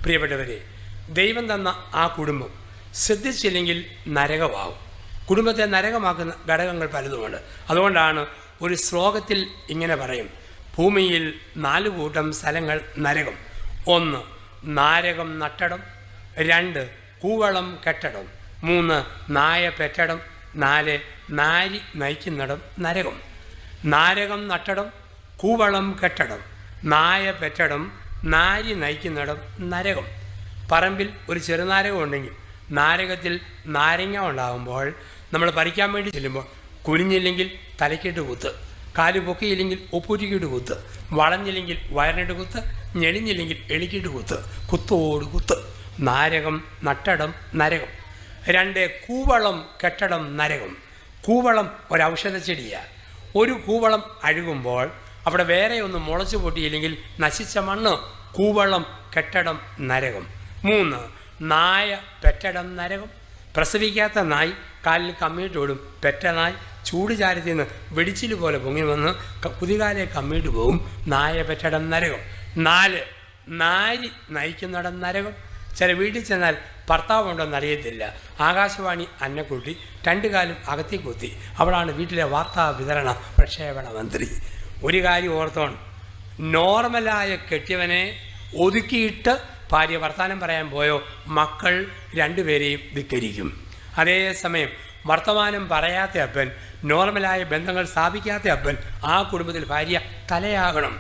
പ്രിയപ്പെട്ടവരെ, ദൈവം തന്ന ആ കുടുംബം ശ്രദ്ധിച്ചില്ലെങ്കിൽ നരകമാവും. കുടുംബത്തെ നരകമാക്കുന്ന ഘടകങ്ങൾ പലതുമുണ്ട്. അതുകൊണ്ടാണ് ഒരു ശ്ലോകത്തിൽ ഇങ്ങനെ പറയും: ഭൂമിയിൽ 4 കൂട്ടം സ്ഥലങ്ങൾ നരകം. 1 നാരകം നട്ടടം, 2 കൂവളം കെട്ടടം, 3 നായ പെറ്റടം, 4 നാരി നയിക്കുന്നിടം നരകം. നാരകം നട്ടടം, കൂവളം കെട്ടടം, നായ പെറ്റടം, നാരി നയിക്കുന്നിടം നരകം. പറമ്പിൽ ഒരു ചെറുനാരകം ഉണ്ടെങ്കിൽ നാരകത്തിൽ നാരങ്ങ ഉണ്ടാകുമ്പോൾ നമ്മൾ പറിക്കാൻ വേണ്ടി ചെല്ലുമ്പോൾ കുനിഞ്ഞില്ലെങ്കിൽ തലക്കിട്ട് കുത്ത്, കാല് പൊക്കിയില്ലെങ്കിൽ ഒപ്പൂറ്റിക്കിട്ട് കുത്ത്, വളഞ്ഞില്ലെങ്കിൽ വയറിനിട്ട് കുത്ത്, ഞെളിഞ്ഞില്ലെങ്കിൽ എളിക്കിട്ട് കുത്ത്, കുത്തോട് കുത്ത്. നാരകം നട്ടടം നരകം. 2 കൂവളം കെട്ടടം നരകം. കൂവളം ഒരൗഷധ ചെടിയാണ്. ഒരു കൂവളം അഴുകുമ്പോൾ അവിടെ വേറെ ഒന്ന് മുളച്ചു പൊട്ടിയില്ലെങ്കിൽ നശിച്ച മണ്ണ്. കൂവളം കെട്ടടം നരകം. 3 നായ പെറ്റടം നരകം. പ്രസവിക്കാത്ത നായി കാലിൽ കമ്മിയിട്ടോടും. പെറ്റ നായി ചൂട് ചാരത്തിൽ നിന്ന് വെടിച്ചിൽ പോലെ പൊങ്ങി വന്ന് കുതികാലെ കമ്മിയിട്ട് പോകും. നായ പെറ്റടം നരകം. 4 നാരി നയിക്കുന്നിടം നരകം. ചില വീട്ടിൽ ചെന്നാൽ ഭർത്താവുണ്ടോയെന്ന് അറിയത്തില്ല. ആകാശവാണി അന്നക്കുട്ടി 2 കാലും അകത്തി കുത്തി. അവളാണ് വീട്ടിലെ വാർത്താ വിതരണ പ്രക്ഷേപണ മന്ത്രി. ഒരു കാര്യം ഓർത്തോണം, നോർമലായ കെട്ടിയവനെ ഒതുക്കിയിട്ട് ഭാര്യ വർത്തമാനം പറയാൻ പോയോ മക്കൾ 2 പേരെയും ധിക്കരിക്കും. അതേസമയം വർത്തമാനം പറയാത്ത അപ്പൻ, നോർമലായ ബന്ധങ്ങൾ സ്ഥാപിക്കാത്ത അപ്പൻ, ആ കുടുംബത്തിൽ ഭാര്യ തലയാകണം.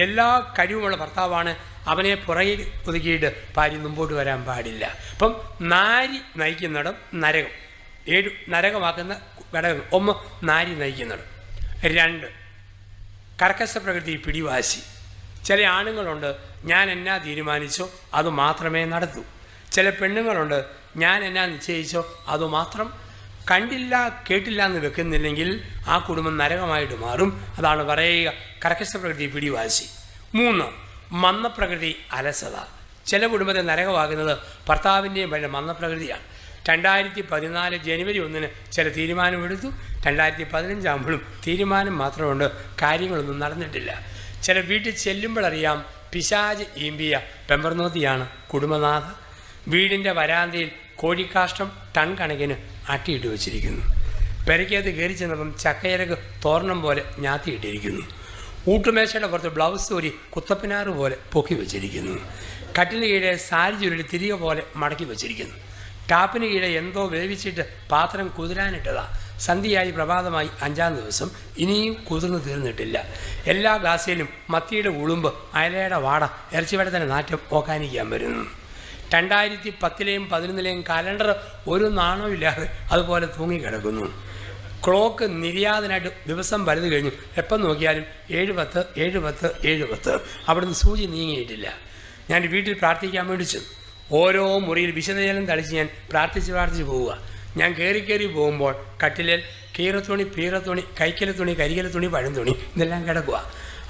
എല്ലാ കഴിവുമുള്ള ഭർത്താവാണ്. അവനെ പുറകെ ഒതുക്കിയിട്ട് ഭാര്യ മുമ്പോട്ട് വരാൻ പാടില്ല. അപ്പം നാരി നയിക്കുന്നിടം നരകം. 7 നരകമാക്കുന്ന ഘടകങ്ങൾ. 1 നാരി നയിക്കുന്നിടം. 2 കർക്കശ പ്രകൃതി പിടിവാശി. ചില ആണുങ്ങളുണ്ട്, ഞാൻ എന്നാ തീരുമാനിച്ചോ അതുമാത്രമേ നടത്തൂ. ചില പെണ്ണുങ്ങളുണ്ട്, ഞാൻ എന്നാ നിശ്ചയിച്ചോ അതുമാത്രം. കണ്ടില്ല കേട്ടില്ല എന്ന് വെക്കുന്നില്ലെങ്കിൽ ആ കുടുംബം നരകമായിട്ട് മാറും. അതാണ് പറയുക കർക്കശ പ്രകൃതി പിടിവാശി. 3 മന്ദപ്രകൃതി അലസത. ചില കുടുംബത്തെ നരകമാകുന്നത് ഭർത്താവിൻ്റെയും ഭാര്യ മന്ദപ്രകൃതിയാണ്. 2014 ജനുവരി 1 ചില തീരുമാനമെടുത്തു. 2015 ആകുമ്പോഴും തീരുമാനം മാത്രമുണ്ട്, കാര്യങ്ങളൊന്നും നടന്നിട്ടില്ല. ചില വീട്ടിൽ ചെല്ലുമ്പോഴറിയാം പിശാച് ഈമ്പിയ പെമ്പർനോത്തിയാണ് കുടുംബനാഥ. വീടിൻ്റെ വരാന്തയിൽ കോഴിക്കാഷ്ടം ടൺ കണക്കിന് അട്ടിയിട്ട് വെച്ചിരിക്കുന്നു. പെരയ്ക്കകത്ത് കയറി ചെന്നപ്പം ചക്കയിലക്ക് തോരണം പോലെ ഞാത്തിയിട്ടിരിക്കുന്നു. ഊട്ടുമേശയുടെ പുറത്ത് ബ്ലൗസ് ഊരി കുത്തപ്പിനാറ് പോലെ പൊക്കി വെച്ചിരിക്കുന്നു. കട്ടിന് കീഴെ സാരി ചുരുളി തിരികെ പോലെ മടക്കി വെച്ചിരിക്കുന്നു. ടാപ്പിന് കീഴെ എന്തോ വേവിച്ചിട്ട് പാത്രം കുതിരാനിട്ടതാണ്. സന്ധ്യയായി പ്രഭാതമായി 5-ാം ദിവസം, ഇനിയും കുതിർന്ന് തീർന്നിട്ടില്ല. എല്ലാ ഗ്ലാസ്സിലും മത്തിയുടെ ഉളുമ്പ്, അയലയുടെ വാട, ഇറച്ചിവടത്തിൻ്റെ നാറ്റം ഓക്കാനിക്കാൻ വരുന്നു. 2010-ലെയും 2011-ലെയും കലണ്ടർ ഒരു നാണമില്ലാതെ അതുപോലെ തൂങ്ങിക്കിടക്കുന്നു. ക്ലോക്ക് നിര്യാതനായിട്ട് ദിവസം വലുത് കഴിഞ്ഞു. എപ്പം നോക്കിയാലും 7:10 7:10 7:10. അവിടുന്ന് സൂചി നീങ്ങിയിട്ടില്ല. ഞാൻ വീട്ടിൽ പ്രാർത്ഥിക്കാൻ വേണ്ടി ചെന്നു. ഓരോ മുറിയിൽ വിശുദ്ധജലം തളിച്ച് ഞാൻ പ്രാർത്ഥിച്ച് പോവുക. ഞാൻ കയറി പോകുമ്പോൾ കട്ടിലിൽ കീറത്തുണി, പീറത്തുണി, കൈക്കല തുണി, കരികല തുണി, പഴംതുണി ഇതെല്ലാം കിടക്കുക.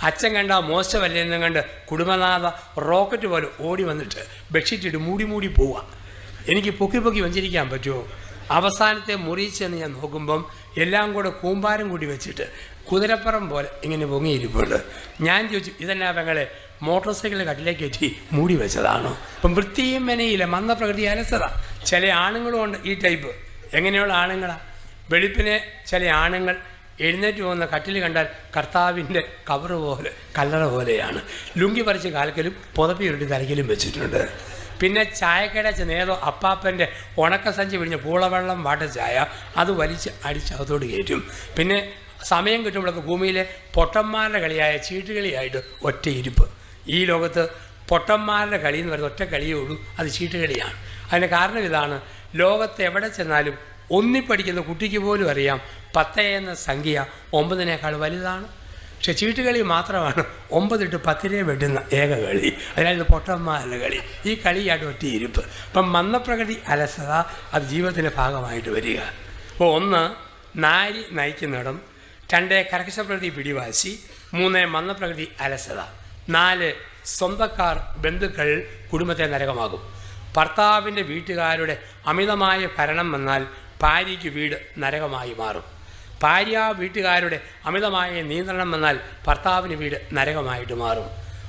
അച്ഛൻ കണ്ട മോശമല്ലെന്നും കണ്ട് കുടുംബനാഥ റോക്കറ്റ് പോലെ ഓടി വന്നിട്ട് ബെഡ്ഷീറ്റിട്ട് മൂടി പോവുക. എനിക്ക് പൊക്കി വഞ്ചിരിക്കാൻ പറ്റുമോ? അവസാനത്തെ മുറിയിച്ചെന്ന് ഞാൻ നോക്കുമ്പം എല്ലാം കൂടെ കൂമ്പാരം കൂടി വെച്ചിട്ട് കുതിരപ്പുറം പോലെ ഇങ്ങനെ പൊങ്ങിയിരിപ്പുണ്ട്. ഞാൻ ചോദിച്ചു, ഇതെന്നാ പെങ്ങളെ മോട്ടോർ സൈക്കിൾ കട്ടിലേക്ക് കയറ്റി മൂടി വെച്ചതാണോ? ഇപ്പം വൃത്തിയും മെനയില്ല, മന്ദപ്രകൃതി അലസത. ചില ആണുങ്ങളും ഉണ്ട് ഈ ടൈപ്പ്. എങ്ങനെയുള്ള ആണുങ്ങളാണ്? വെളുപ്പിനെ ചില ആണുങ്ങൾ എഴുന്നേറ്റ് പോകുന്ന കട്ടിൽ കണ്ടാൽ കർത്താവിൻ്റെ കവറ് പോലെ, കല്ലറ പോലെയാണ്. ലുങ്കി പറിച്ച് കാൽക്കലും പുതപ്പി ഉരുട്ടി തലയ്ക്കലും വെച്ചിട്ടുണ്ട്. പിന്നെ ചായക്കട ചെന്നേതോ അപ്പാപ്പൻ്റെ ഉണക്കസഞ്ചി പിടിഞ്ഞ പൂളവെള്ളം വാട്ട ചായ അത് വലിച്ച് അടിച്ചകത്തോട്ട് കയറ്റും. പിന്നെ സമയം കിട്ടുമ്പോഴൊക്കെ ഭൂമിയിലെ പൊട്ടന്മാരുടെ കളിയായ ചീട്ടുകളിയായിട്ട് ഒറ്റയിരിപ്പ്. ഈ ലോകത്ത് പൊട്ടന്മാരുടെ കളി എന്ന് പറയുന്നത് ഒറ്റ കളിയേ ഉള്ളൂ, അത് ചീട്ടുകളിയാണ്. അതിന് കാരണം ഇതാണ്, ലോകത്ത് എവിടെ ചെന്നാലും ഒന്നിപ്പടിക്കുന്ന കുട്ടിക്ക് പോലും അറിയാം 10 എന്ന സംഖ്യ 9-നേക്കാൾ വലുതാണ്. പക്ഷെ ചീട്ടുകളി മാത്രമാണ് 9 to 10 വെട്ടുന്ന ഏക കളി. അതായത് പൊട്ടന്മാരുടെ കളി. ഈ കളിയായിട്ട് ഒറ്റയിരിപ്പ്. അപ്പം മന്ദപ്രകൃതി അലസത അത് ജീവിതത്തിൻ്റെ ഭാഗമായിട്ട് വരിക. അപ്പോൾ 1 നാരി നയിക്കുന്നിടം, 2 കർക്കശപ്രകൃതി പിടിവാശി, 3 മന്ദപ്രകൃതി അലസത, 4 സ്വന്തക്കാർ ബന്ധുക്കൾ കുടുംബത്തെ നരകമാകും. ഭർത്താവിൻ്റെ വീട്ടുകാരുടെ അമിതമായ ഭരണം വന്നാൽ ഭാര്യയ്ക്ക് വീട് നരകമായി മാറും. ഭാര്യ വീട്ടുകാരുടെ അമിതമായ നിയന്ത്രണം വന്നാൽ ഭർത്താവിന് വീട് നരകമായിട്ട് മാറും.